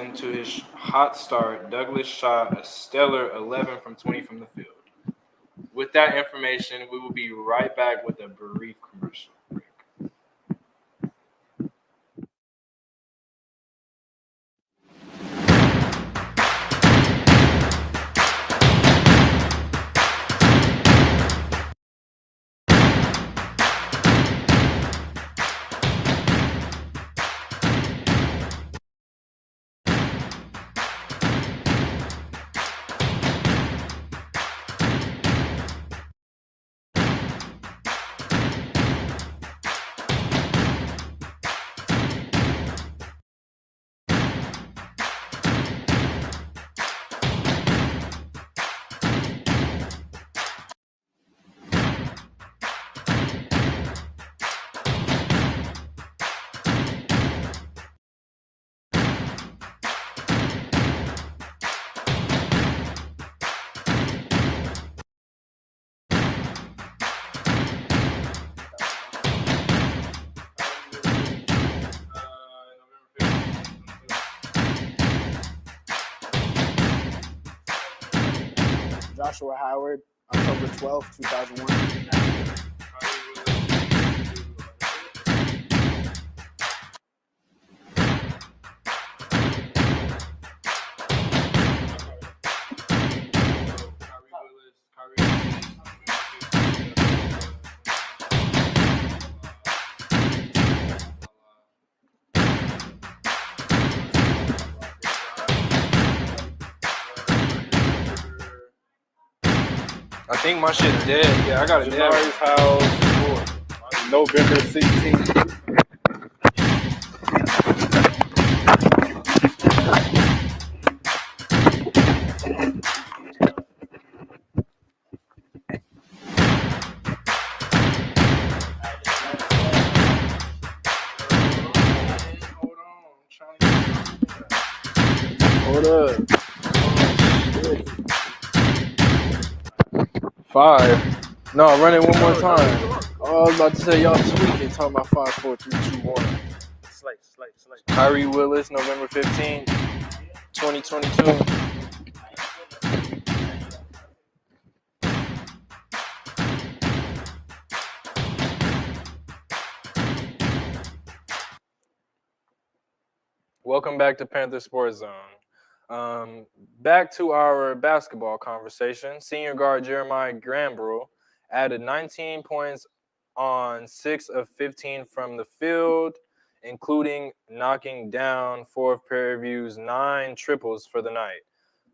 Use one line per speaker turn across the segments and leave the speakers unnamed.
into his hot start, Douglas shot a stellar 11 from 20 from the field. With that information, we will be right back with a brief commercial break.
Joshua Howard, October 12th, 2001.
I think my shit's dead. Yeah, I got it dead.
Janari's house, November 16th.
Hold up. 5. No, run it one more time. Oh, I was about to say y'all tweaking, talking about 5, 4, 3, 2, 1.
Slate.
Kyrie Willis, November 15th, 2022. Welcome back to Panther Sports Zone. Back to our basketball conversation. Senior guard Jeremiah Granbrell added 19 points on 6 of 15 from the field, including knocking down 4 of Prairie View's 9 triples for the night.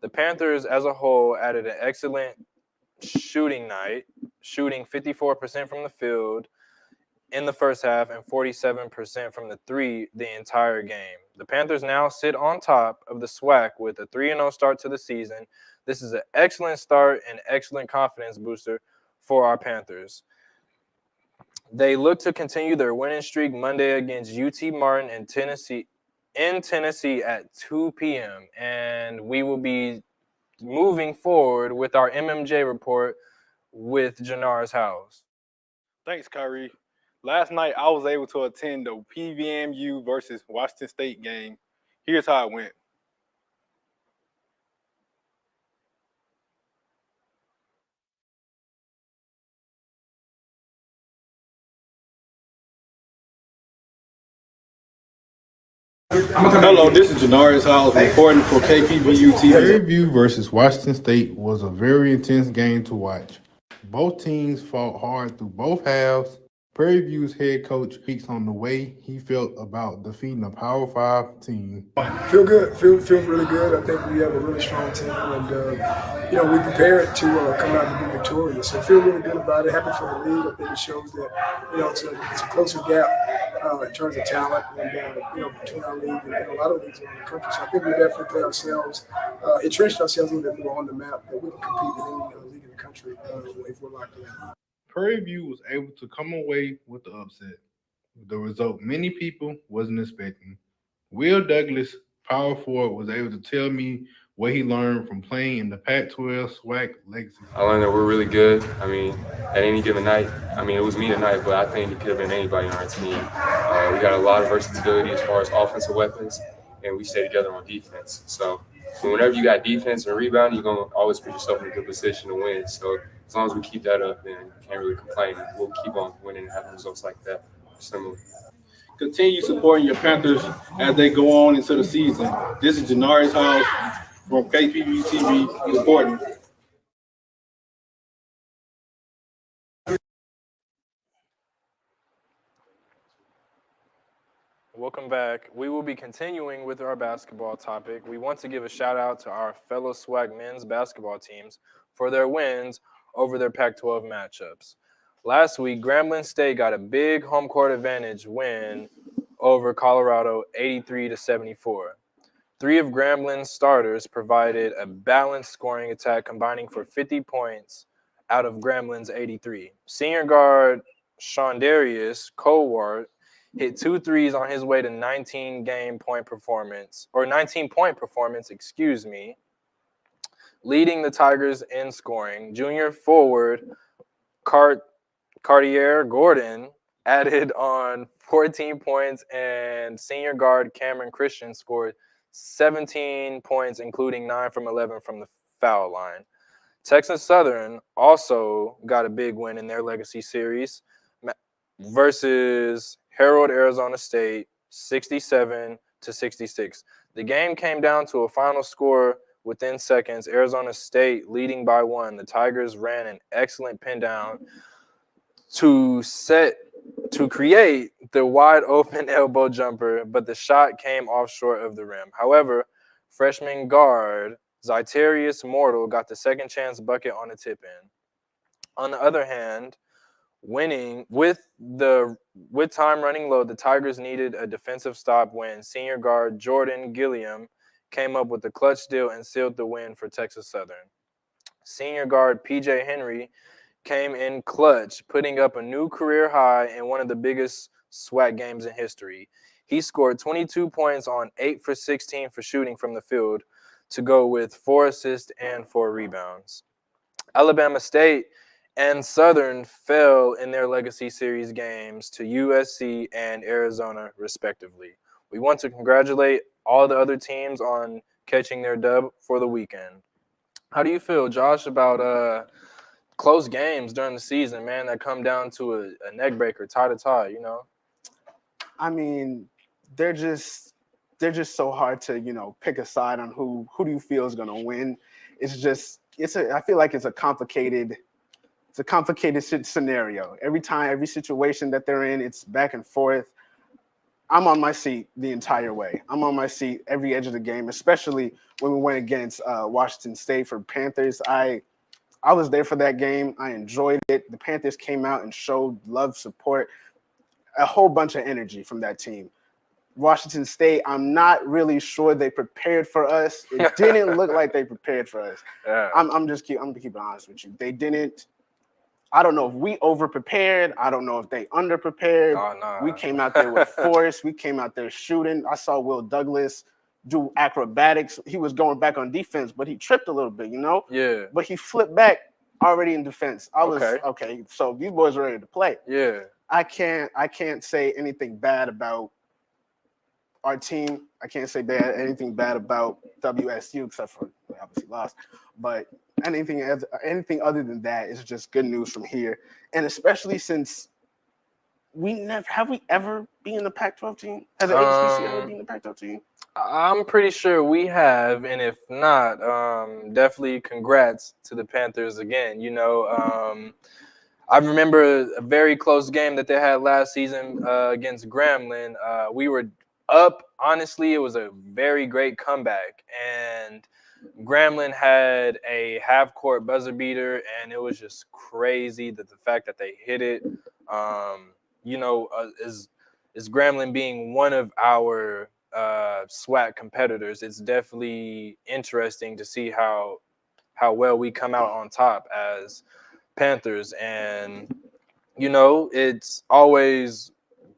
The Panthers as a whole added an excellent shooting night, shooting 54% from the field in the first half and 47% from the 3 the entire game. The Panthers now sit on top of the SWAC with a 3-0 start to the season. This is an excellent start and excellent confidence booster for our Panthers. They look to continue their winning streak Monday against UT Martin in Tennessee at 2 p.m. And we will be moving forward with our MMJ report with Janar's house.
Thanks, Kyrie. Last night, I was able to attend the PVMU versus Washington State game. Here's how it went. Hello, this is Janari's house reporting for KPVU-TV.
Prairie View versus Washington State was a very intense game to watch. Both teams fought hard through both halves. Prairie View's head coach speaks on the way he felt about defeating a Power 5 team.
Feel good. Feel really good. I think we have a really strong team, and we prepared to come out and be victorious. So feel really good about it. Happy for the league. I think it shows that it's a closer gap in terms of talent and between our league and a lot of leagues around the country. So I think we definitely put ourselves, entrenched ourselves a little bit more on the map that we can compete with any league in the country if we're locked in.
Prairie View was able to come away with the upset, the result many people wasn't expecting. Will Douglas, power forward, was able to tell me what he learned from playing in the Pac-12 SWAC legacy.
I learned that we're really good. I mean, at any given night, it was me tonight, but I think it could have been anybody on our team. We got a lot of versatility as far as offensive weapons, and we stay together on defense. So whenever you got defense and rebound, you're gonna always put yourself in a good position to win. So as long as we keep that up, then you can't really complain. We'll keep on winning and having results like that. Similar.
Continue supporting your Panthers as they go on into the season. This is Janari's House from KPVU-TV reporting.
Welcome back. We will be continuing with our basketball topic. We want to give a shout out to our fellow SWAC men's basketball teams for their wins over their Pac-12 matchups. Last week, Grambling State got a big home court advantage win over Colorado 83-74. Three of Grambling's starters provided a balanced scoring attack, combining for 50 points out of Grambling's 83. Senior guard Shondarius Cowart hit 2 threes on his way to 19-point performance, leading the Tigers in scoring. Junior forward Cartier Gordon added on 14 points, and senior guard Cameron Christian scored 17 points, including 9 from 11 from the foul line. Texas Southern also got a big win in their legacy series versus Harold Arizona State, 67-66. The game came down to a final score within seconds, Arizona State leading by 1. The Tigers ran an excellent pin down to create the wide open elbow jumper, but the shot came off short of the rim. However, freshman guard Zyterius Mortal got the second chance bucket on a tip-in. On the other hand, with time running low, the Tigers needed a defensive stop when senior guard Jordan Gilliam came up with the clutch steal and sealed the win for Texas Southern. Senior guard PJ Henry came in clutch, putting up a new career high in one of the biggest SWAC games in history. He scored 22 points on 8 for 16 for shooting from the field to go with 4 assists and 4 rebounds. Alabama State and Southern fell in their legacy series games to USC and Arizona, respectively. We want to congratulate all the other teams on catching their dub for the weekend. How do you feel, Josh, about close games during the season, man, that come down to a neck breaker, tie to tie, you know?
I mean, they're just so hard to, pick a side on who do you feel is going to win. I feel like it's a complicated scenario. Every situation that they're in, it's back and forth. I'm on my seat the entire way. I'm on my seat every edge of the game, especially when we went against Washington State for Panthers. I was there for that game. I enjoyed it. The Panthers came out and showed love, support, a whole bunch of energy from that team. Washington State, I'm not really sure they prepared for us. It didn't look like they prepared for us.
Yeah.
I'm gonna keep it honest with you. They didn't. I don't know if we over-prepared. I don't know if they under-prepared.
Oh, nah.
We came out there with force. We came out there shooting. I saw Will Douglas do acrobatics. He was going back on defense, but he tripped a little bit,
Yeah.
But he flipped back already in defense. I was
Okay.
So these boys are ready to play.
Yeah.
I can't say anything bad about our team. I can't say anything bad about WSU except for they obviously lost. But anything other than that is just good news from here. And especially since have we ever been in a Pac-12 team? Has the ACC ever been in a Pac-12 team?
I'm pretty sure we have, and if not, definitely congrats to the Panthers again. I remember a very close game that they had last season against Grambling. We were up. Honestly, it was a very great comeback, and Grambling had a half-court buzzer beater, and it was just crazy that the fact that they hit it. Is Grambling being one of our SWAC competitors, it's definitely interesting to see how well we come out on top as Panthers. And it's always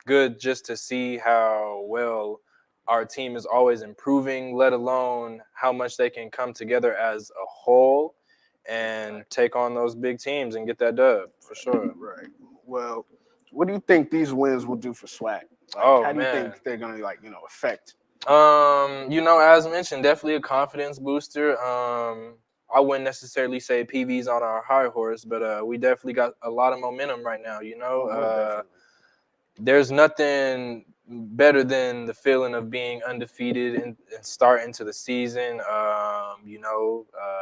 good just to see how well our team is always improving, let alone how much they can come together as a whole and take on those big teams and get that dub for sure.
Right. Well, what do you think these wins will do for SWAC? How do you think they're gonna affect
As mentioned, definitely a confidence booster. I wouldn't necessarily say PV's on our high horse, but we definitely got a lot of momentum right now.
Most definitely.
There's nothing better than the feeling of being undefeated and start into the season.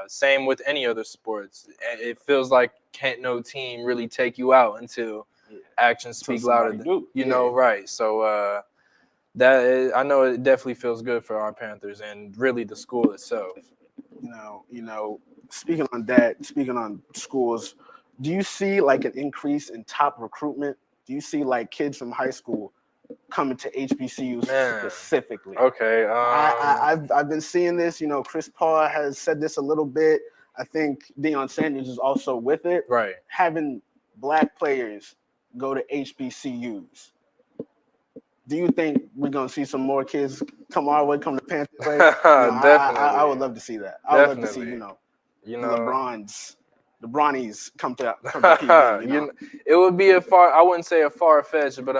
Same with any other sports. It feels like can't no team really take you out until actions speak louder than right. So I know it definitely feels good for our Panthers and really the school itself.
Speaking on schools, do you see like an increase in top recruitment? Do you see like kids from high school coming to HBCUs specifically?
Okay.
I've been seeing this. Chris Paul has said this a little bit. I think Deion Sanders is also with it.
Right.
Having black players go to HBCUs. Do you think we're gonna see some more kids come our way, come to Panther play?
Definitely.
I would love to see that. I would love to see the Bronnies come to PV,
It would be I wouldn't say a far fetch, but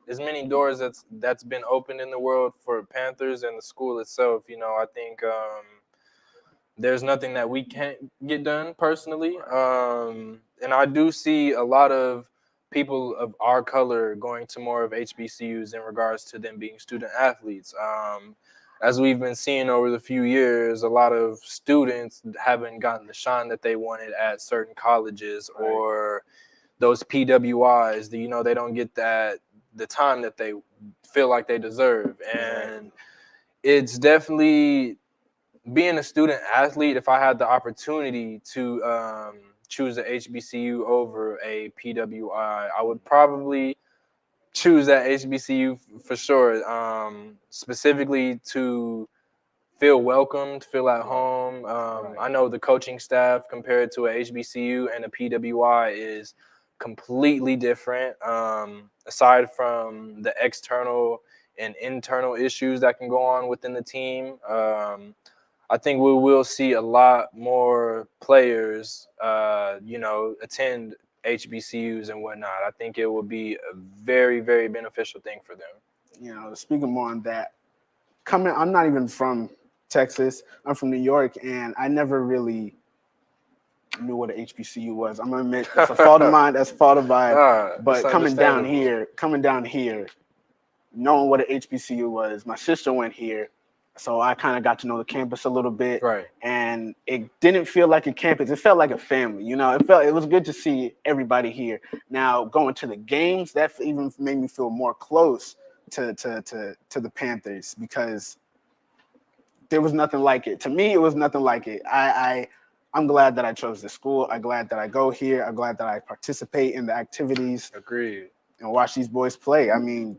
as many doors that's been opened in the world for Panthers and the school itself. I think there's nothing that we can't get done personally. And I do see a lot of people of our color going to more of HBCUs in regards to them being student athletes. As we've been seeing over the few years, a lot of students haven't gotten the shine that they wanted at certain colleges, or those PWIs. They don't get the time that they feel like they deserve. And it's definitely, being a student athlete, if I had the opportunity to choose a HBCU over a PWI, I would probably choose that HBCU for sure, specifically to feel welcomed, feel at home. I know the coaching staff compared to a HBCU and a PWI is completely different, aside from the external and internal issues that can go on within the team. I think we will see a lot more players, attend HBCUs and whatnot. I think it will be a very, very beneficial thing for them.
Speaking more on that, I'm not even from Texas. I'm from New York, and I never really knew what an HBCU was. I'm gonna admit it's a fault of mine. That's a fault of mine. But coming down here, knowing what an HBCU was, my sister went here. So I kind of got to know the campus a little bit,
right?
And it didn't feel like a campus; it felt like a family. It was good to see everybody here. Now going to the games, that even made me feel more close to the Panthers, because there was nothing like it. To me, it was nothing like it. I'm glad that I chose this school. I'm glad that I go here. I'm glad that I participate in the activities.
Agreed.
And watch these boys play. I mean,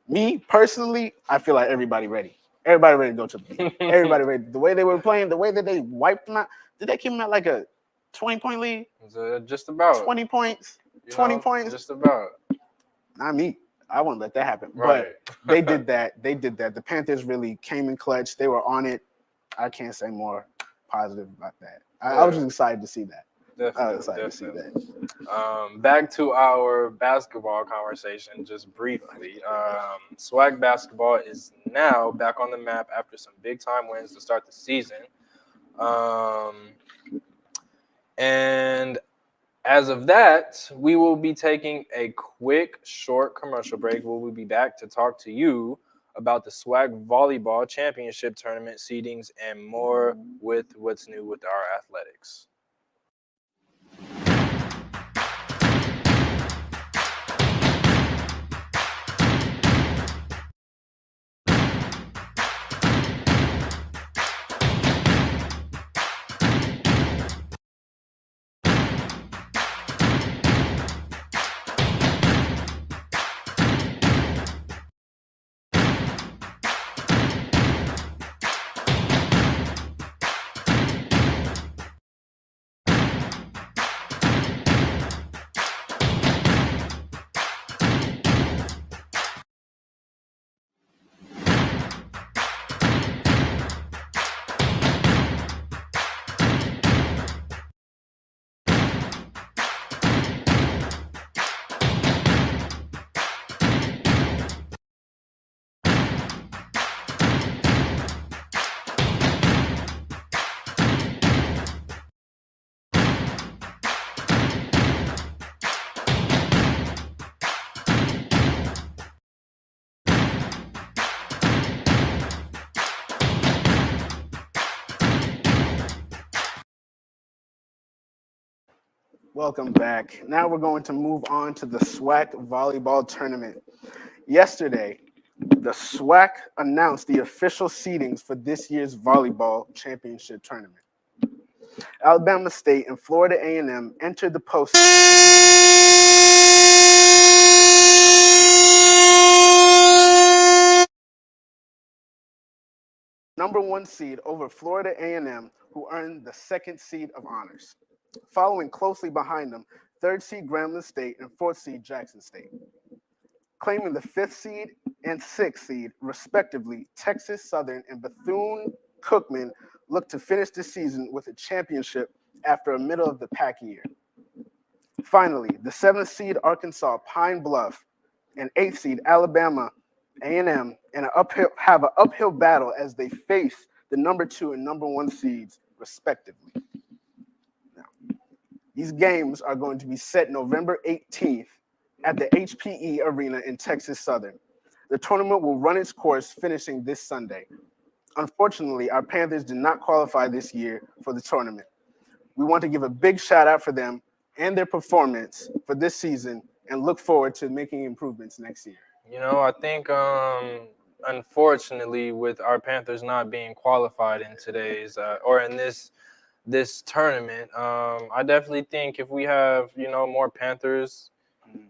me personally, I feel like everybody ready. Everybody ready to go to the game. Everybody ready. The way they were playing, the way that they wiped them out, did they keep them at like a 20-point lead?
Just about
20 points. 20 points.
Just about.
Not me. I won't let that happen.
Right.
But they did that. The Panthers really came in clutch. They were on it. I can't say more positive about that. I was just excited to see that.
Definitely. Back to our basketball conversation, just briefly. SWAC basketball is now back on the map after some big time wins to start the season. And as of that, we will be taking a quick, short commercial break. We'll be back to talk to you about the SWAC Volleyball Championship Tournament seedings and more with what's new with our athletics.
Welcome back. Now we're going to move on to the SWAC volleyball tournament. Yesterday, the SWAC announced the official seedings for this year's volleyball championship tournament. Alabama State and Florida A&M entered the post. Number 1 seed over Florida A&M, who earned the 2nd seed of honors. Following closely behind them, 3rd seed Grambling State and 4th seed Jackson State. Claiming the 5th seed and 6th seed, respectively, Texas Southern and Bethune-Cookman look to finish the season with a championship after a middle-of-the-pack year. Finally, the 7th seed Arkansas Pine Bluff and 8th seed Alabama A&M have an uphill battle as they face the number 2 and number 1 seeds, respectively. Now, these games are going to be set November 18th at the HPE Arena in Texas Southern. The tournament will run its course, finishing this Sunday. Unfortunately, our Panthers did not qualify this year for the tournament. We want to give a big shout out for them and their performance for this season and look forward to making improvements next year.
I think unfortunately, with our Panthers not being qualified in today's or in this tournament, I definitely think if we have more Panthers,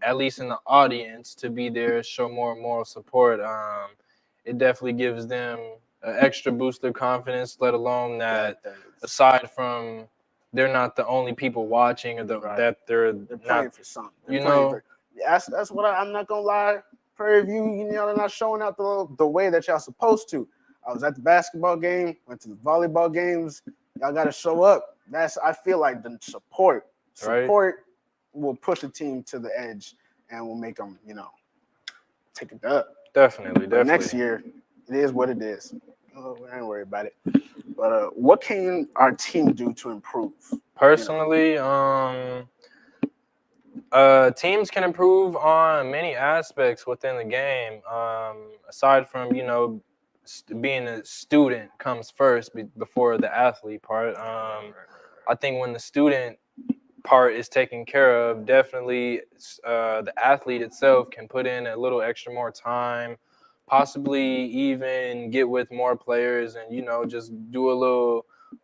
at least in the audience, to be there, show more moral support, it definitely gives them an extra boost of confidence. Let alone that, aside from they're not the only people watching, or that they're
playing
not
for something. That's what I'm not gonna lie. Prairie View, they're not showing out the way that y'all supposed to. I was at the basketball game, went to the volleyball games. Y'all got to show up. I feel like the support will push a team to the edge and will make them, take it up.
Definitely.
Next year, it is what it is. I ain't worried about it. But what can our team do to improve?
Personally, teams can improve on many aspects within the game. Aside from being a student comes first before the athlete part. I think when the student part is taken care of, definitely the athlete itself can put in a little extra more time, possibly even get with more players and just do a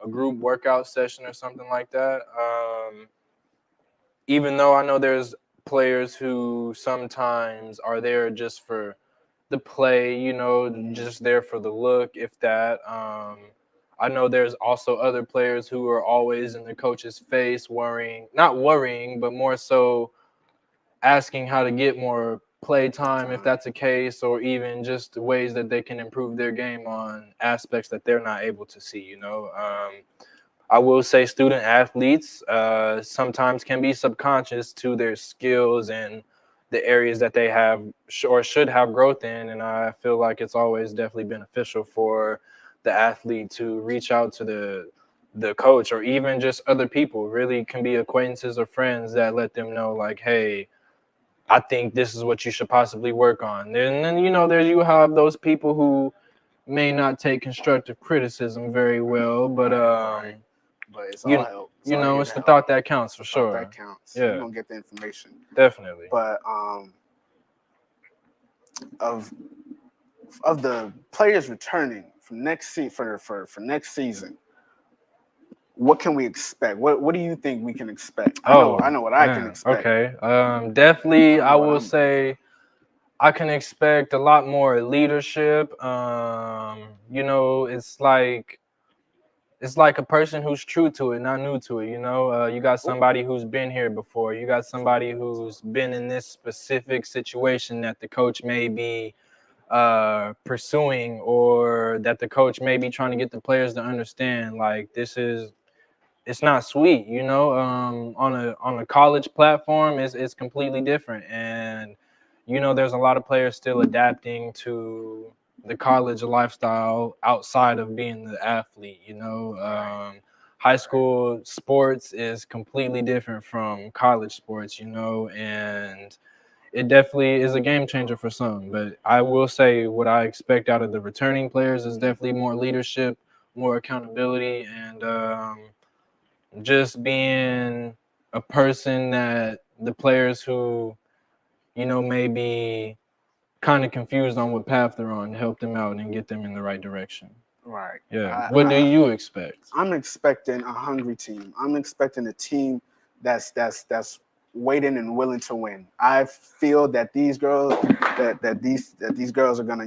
group workout session or something like that. Even though I know there's players who sometimes are there just for the play, just there for the look, if that. I know there's also other players who are always in the coach's face not worrying, but more so asking how to get more play time, if that's the case, or even just ways that they can improve their game on aspects that they're not able to see, I will say student athletes sometimes can be subconscious to their skills and the areas that they have or should have growth in. And I feel like it's always definitely beneficial for the athlete to reach out to the coach or even just other people. Really can be acquaintances or friends that let them know, like, hey, I think this is what you should possibly work on. And then, you have those people who may not take constructive criticism very well, but
it's all help.
It's the thought that counts for sure.
That counts.
Yeah.
You're gonna get the information.
Definitely.
But of the players returning from next for next season, what can we expect? What do you think we can expect? I know what I can expect.
Okay. Definitely, I will say I can expect a lot more leadership. It's like a person who's true to it, not new to it. You got somebody who's been here before. You got somebody who's been in this specific situation that the coach may be pursuing, or that the coach may be trying to get the players to understand. Like, it's not sweet, on a college platform, it's completely different. And, there's a lot of players still adapting to the college lifestyle outside of being the athlete, high school sports is completely different from college sports, and it definitely is a game changer for some. But I will say what I expect out of the returning players is definitely more leadership, more accountability, and just being a person that the players who, may be kind of confused on what path they're on, help them out and get them in the right direction.
Right.
Yeah. What do you expect?
I'm expecting a hungry team. I'm expecting a team that's waiting and willing to win. I feel that these girls these girls are gonna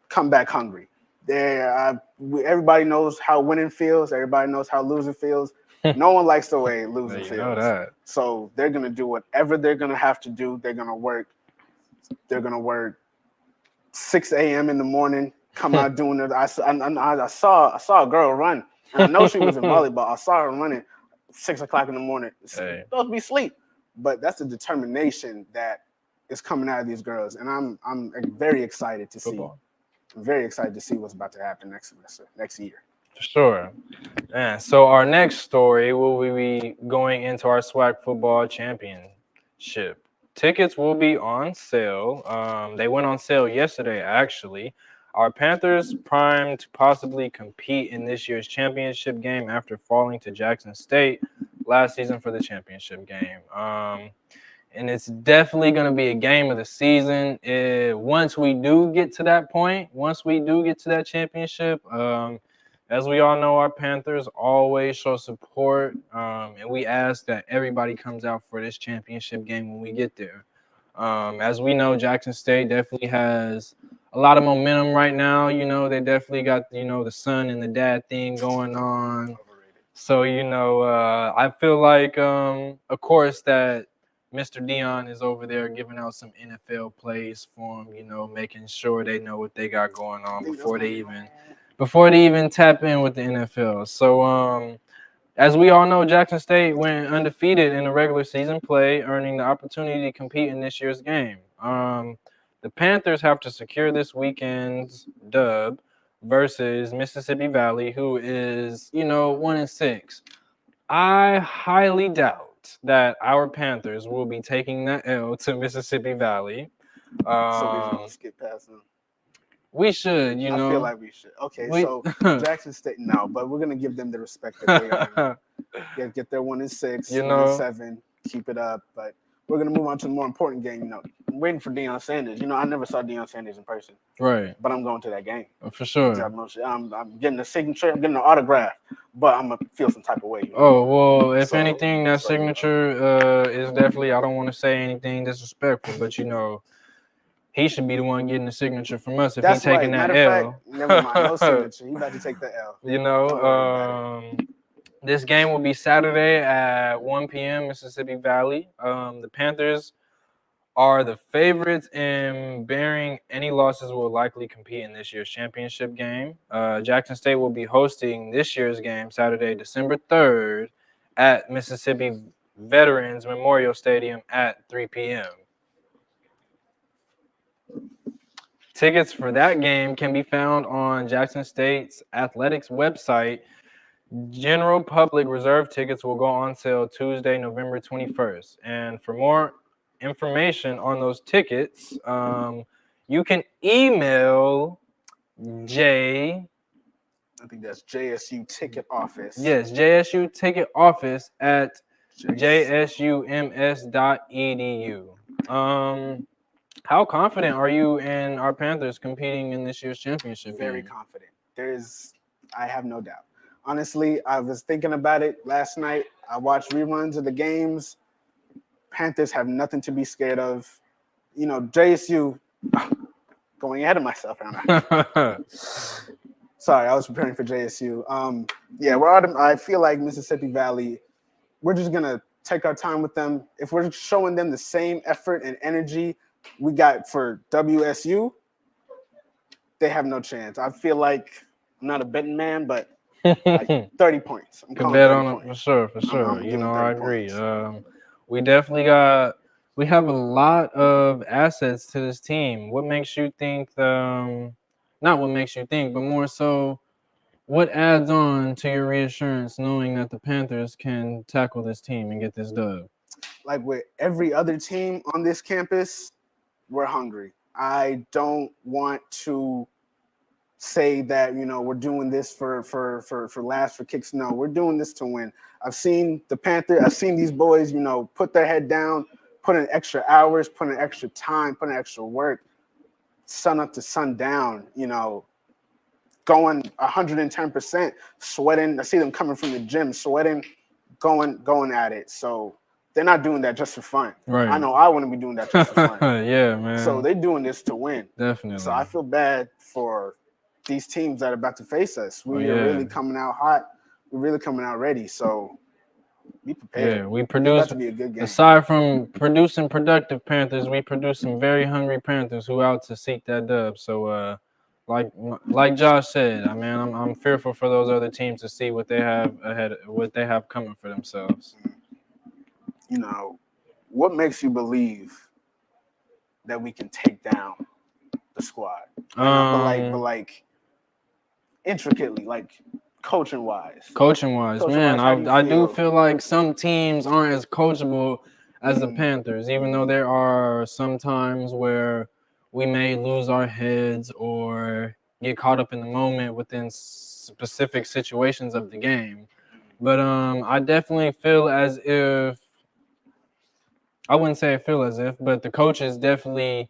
come back hungry. Everybody knows how winning feels. Everybody knows how losing feels. No one likes the way losing
You
feels.
know that.
So they're gonna do whatever they're gonna have to do. They're gonna work. They're gonna work 6 a.m. in the morning. Come out doing it. I saw a girl run, and I know she was in volleyball. I saw her running 6 o'clock in the morning.
Hey.
Supposed to be sleep, but that's the determination that is coming out of these girls, and I'm very excited to see. I'm very excited to see what's about to happen next semester, next year.
For sure. And so our next story will be going into our SWAC football championship. Tickets will be on sale. They went on sale yesterday, actually. Our Panthers primed to possibly compete in this year's championship game after falling to Jackson State last season for the championship game. And it's definitely going to be a game of the season. Once we do get to that point, once we do get to that championship, as we all know, our Panthers always show support, and we ask that everybody comes out for this championship game when we get there. As we know, Jackson State definitely has a lot of momentum right now. They definitely got, the son and the dad thing going on. So, I feel like, of course, that Mr. Dion is over there giving out some NFL plays for them, making sure they know what they got going on before they even tap in with the NFL. So, as we all know, Jackson State went undefeated in the regular season play, earning the opportunity to compete in this year's game. The Panthers have to secure this weekend's dub versus Mississippi Valley, who is, 1-6. I highly doubt that our Panthers will be taking that L to Mississippi Valley.
So we're gonna skip past them.
We should,
I feel like we should. Okay, so Jackson State, no, but we're gonna give them the respect that they earn. Get their 1-6, 1-7, keep it up. But we're gonna move on to the more important game. I'm waiting for Deion Sanders. I never saw Deion Sanders in person.
Right.
But I'm going to that game.
For sure.
I'm getting a signature. I'm getting an autograph. But I'm gonna feel some type of way.
Oh well, if anything, that signature is definitely. I don't want to say anything disrespectful, but he should be the one getting the signature from us if he's taking that L.
Never mind, no signature. He about to take the L.
This game will be Saturday at 1 p.m. Mississippi Valley. The Panthers are the favorites, and bearing any losses will likely compete in this year's championship game. Jackson State will be hosting this year's game Saturday, December 3rd at Mississippi Veterans Memorial Stadium at 3 p.m. Tickets for that game can be found on Jackson State's athletics website. General public reserve tickets will go on sale Tuesday, November 21st. And for more information on those tickets, you can email I
think that's JSU Ticket Office.
Yes, JSU Ticket Office at jsums.edu. How confident are you in our Panthers competing in this year's championship?
Very confident. I have no doubt. Honestly, I was thinking about it last night. I watched reruns of the games. Panthers have nothing to be scared of. JSU, going ahead of myself. Sorry, I was preparing for JSU. I feel like Mississippi Valley, we're just going to take our time with them. If we're showing them the same effort and energy we got for WSU, they have no chance. I feel like I'm not a betting man, but 30 points. I'm
calling bet on it for sure. I agree. We have a lot of assets to this team. What makes you think not what makes you think, but more so what adds on to your reassurance knowing that the Panthers can tackle this team and get this dub?
Like with every other team on this campus, we're hungry. I don't want to say that we're doing this for laughs, for kicks. No, we're doing this to win. I've seen the Panther. I've seen these boys, put their head down, put in extra hours, put in extra time, put in extra work, sun up to sun down. Going 110%, sweating. I see them coming from the gym, sweating, going at it. So they're not doing that just for fun.
Right.
I know I wouldn't be doing that just for fun.
Yeah, man.
So they're doing this to win.
Definitely.
So I feel bad for these teams that are about to face us. We are
yeah.
really coming out hot. We're really coming out ready. So be prepared.
Yeah, we
It's
produce.
about to be a good game.
Aside from producing productive Panthers, we produce some very hungry Panthers who out to seek that dub. So, like Josh said, I'm fearful for those other teams to see what they have ahead, what they have coming for themselves.
What makes you believe that we can take down the squad? But like intricately, like coaching wise,
man, I do feel like some teams aren't as coachable as the Panthers, even though there are some times where we may lose our heads or get caught up in the moment within specific situations of the game. But I definitely feel as if, I wouldn't say I feel as if, but the coaches definitely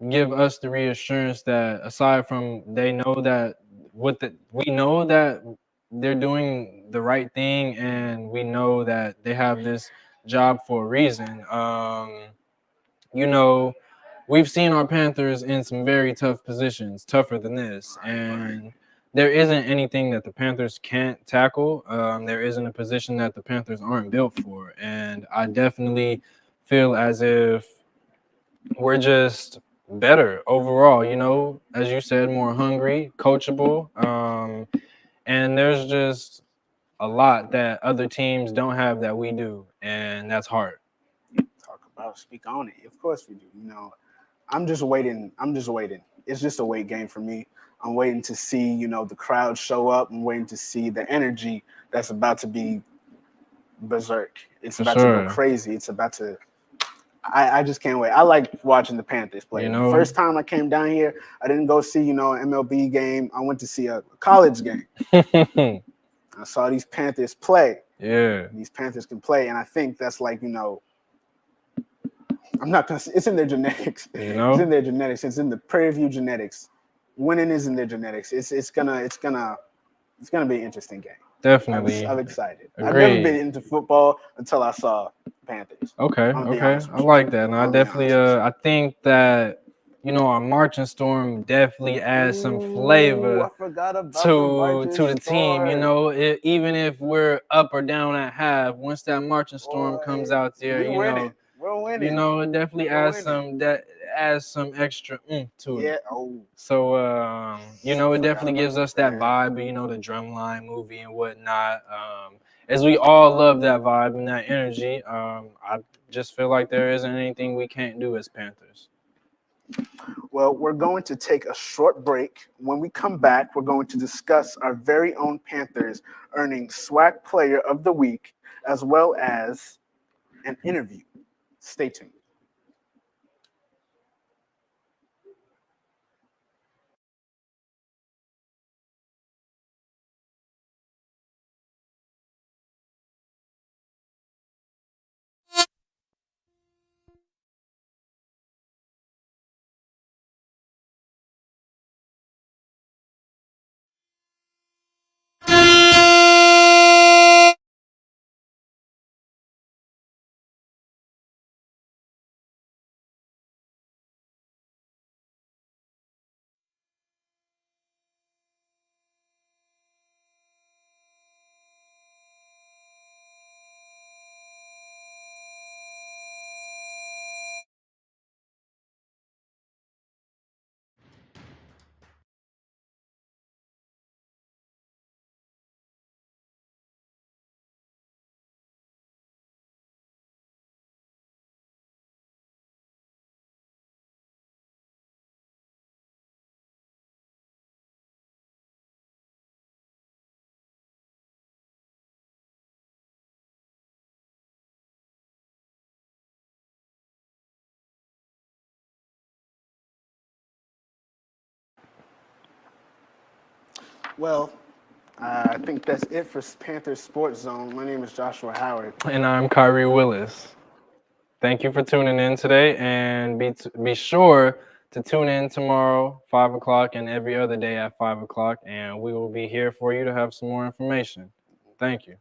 give us the reassurance that aside from they know that we know that they're doing the right thing, and we know that they have this job for a reason. We've seen our Panthers in some very tough positions, tougher than this, and there isn't anything that the Panthers can't tackle. There isn't a position that the Panthers aren't built for, and I definitely feel as if we're just better overall, as you said, more hungry, coachable, and there's just a lot that other teams don't have that we do, and that's hard.
Speak on it. Of course we do. I'm just waiting. It's just a wait game for me. I'm waiting to see, the crowd show up. I'm waiting to see the energy that's about to be berserk. It's about to go crazy. It's about to. I just can't wait. I like watching the Panthers play. The first time I came down here, I didn't go see, an MLB game. I went to see a college game. I saw these Panthers play.
Yeah.
These Panthers can play. And I think that's like, I'm not gonna. It's in their genetics. It's in their genetics. It's in the Prairie View genetics. Winning is in their genetics. It's gonna be an interesting game.
Definitely.
I'm excited.
Agreed.
I've never been into football until I saw Panthers.
Okay. I like that, and I definitely. I think that our marching storm definitely adds some flavor to the team. Even if we're up or down at half, once that marching storm comes out there,
we're winning.
It definitely adds some extra to it.
Yeah.
So it definitely gives us that vibe, the Drumline movie and whatnot. As we all love that vibe and that energy, I just feel like there isn't anything we can't do as Panthers.
Well, we're going to take a short break. When we come back, we're going to discuss our very own Panthers earning SWAC Player of the Week, as well as an interview. Stay tuned. Well, I think that's it for Panther Sports Zone. My name is Joshua Howard.
And I'm Kyrie Willis. Thank you for tuning in today, and be sure to tune in tomorrow, 5 o'clock, and every other day at 5 o'clock, and we will be here for you to have some more information. Thank you.